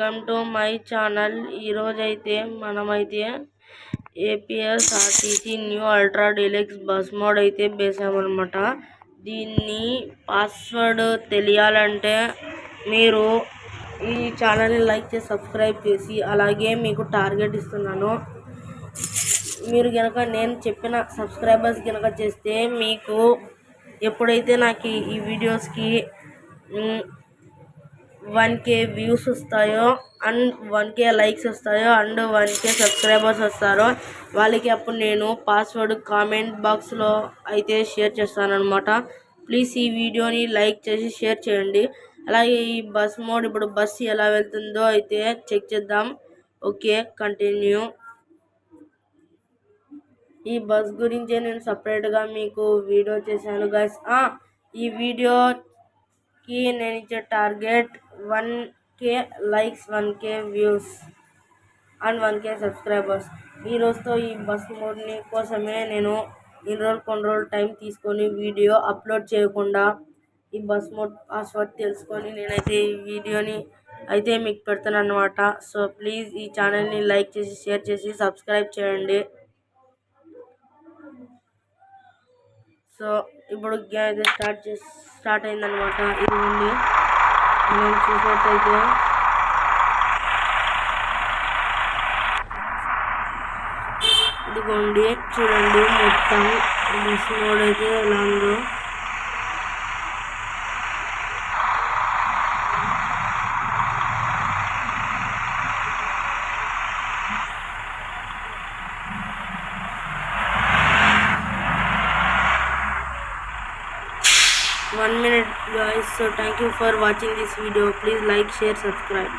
Welcome to my channel. ఈరోజైతే మనమైతే APSRTC new ultra deluxe bus mode అయితే వేసామన్నమాట. దీన్ని పాస్వర్డ్ తెలియాలంటే మీరు ఈ ఛానల్ని లైక్ చేసి సబ్స్క్రైబ్ చేసి, అలాగే మీకు టార్గెట్ ఇస్తున్నాను. మీరు కనుక నేను చెప్పిన సబ్స్క్రైబర్స్ కనుక చేస్తే మీకు ఎప్పుడైతే నాకు ఈ వీడియోస్కి 1K వ్యూస్ వస్తాయో అండ్ 1K లైక్స్ వస్తాయో అండ్ 1K సబ్స్క్రైబర్స్ వస్తారో వాళ్ళకి అప్పుడు నేను పాస్వర్డ్ కామెంట్ బాక్స్లో అయితే షేర్ చేస్తానన్నమాట. ప్లీజ్ ఈ వీడియోని లైక్ చేసి షేర్ చేయండి. అలాగే ఈ బస్ మోడ్ ఇప్పుడు బస్సు ఎలా వెళ్తుందో అయితే చెక్ చేద్దాం. Okay, continue. ఈ బస్ గురించే నేను సపరేట్గా మీకు వీడియో చేశాను గైస్. ఈ వీడియోకి నేను ఇచ్చే target 1K likes, 1K views and 1K subscribers. ఈ రోజుతో ఈ బస్ మోడ్ని కోసమే నేను కొన్ని రోజులు టైం తీసుకొని వీడియో అప్లోడ్ చేయకుండా ఈ బస్ మోడ్ పాస్వర్డ్ తెలుసుకొని నేనైతే ఈ వీడియోని అయితే మీకు పెడతాను అన్నమాట. సో ప్లీజ్ ఈ ఛానల్ని లైక్ చేసి షేర్ చేసి సబ్స్క్రైబ్ చేయండి. సో ఇప్పుడు గేమ్ అయితే స్టార్ట్ అయిందనమాట. ఇదిగోండి, మనం చూసినట్టయితే ఇదిగోండి చూడండి మొత్తం బస్ మోడ్ అయితే ఎలా ఉందో. One minute guys. So thank you for watching this video. Please like, share, subscribe.